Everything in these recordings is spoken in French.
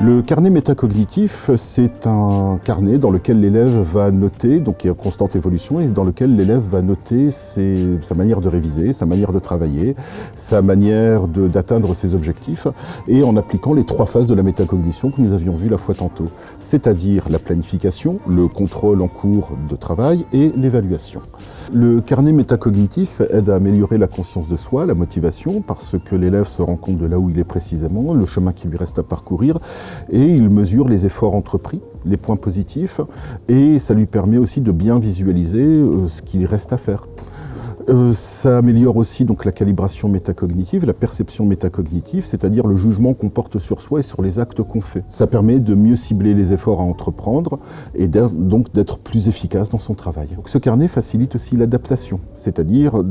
Le carnet métacognitif, c'est un carnet dans lequel l'élève va noter, donc il y a constante évolution, et dans lequel l'élève va noter sa manière de réviser, sa manière de travailler, sa manière d'atteindre ses objectifs, et en appliquant les 3 phases de la métacognition que nous avions vues la fois tantôt, c'est-à-dire la planification, le contrôle en cours de travail et l'évaluation. Le carnet métacognitif aide à améliorer la conscience de soi, la motivation, parce que l'élève se rend compte de là où il est précisément, le chemin qui lui reste à parcourir, et il mesure les efforts entrepris, les points positifs, et ça lui permet aussi de bien visualiser ce qu'il reste à faire. Ça améliore aussi donc la calibration métacognitive, la perception métacognitive, c'est-à-dire le jugement qu'on porte sur soi et sur les actes qu'on fait. Ça permet de mieux cibler les efforts à entreprendre et donc d'être plus efficace dans son travail. Donc ce carnet facilite aussi l'adaptation, c'est-à-dire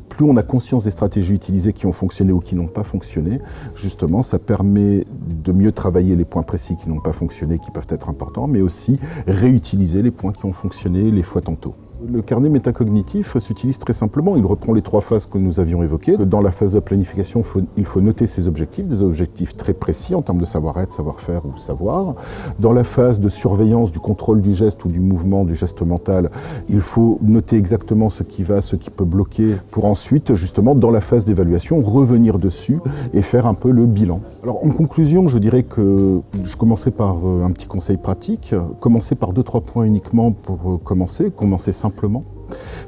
plus on a conscience des stratégies utilisées qui ont fonctionné ou qui n'ont pas fonctionné, justement ça permet de mieux travailler les points précis qui n'ont pas fonctionné, qui peuvent être importants, mais aussi réutiliser les points qui ont fonctionné les fois tantôt. Le carnet métacognitif s'utilise très simplement. Il reprend les 3 phases que nous avions évoquées. Dans la phase de planification, il faut noter ses objectifs, des objectifs très précis en termes de savoir-être, savoir-faire ou savoir. Dans la phase de surveillance du contrôle du geste ou du mouvement, du geste mental, il faut noter exactement ce qui va, ce qui peut bloquer, pour ensuite, justement, dans la phase d'évaluation, revenir dessus et faire un peu le bilan. Alors, en conclusion, je dirais que je commencerai par un petit conseil pratique. Commencez par 2-3 points uniquement pour commencer simplement.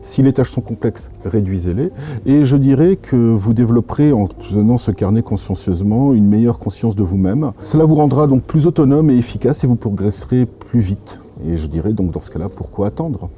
Si les tâches sont complexes, réduisez-les. Et je dirais que vous développerez, en tenant ce carnet consciencieusement, une meilleure conscience de vous-même. Cela vous rendra donc plus autonome et efficace et vous progresserez plus vite. Et je dirais donc dans ce cas-là, pourquoi attendre ?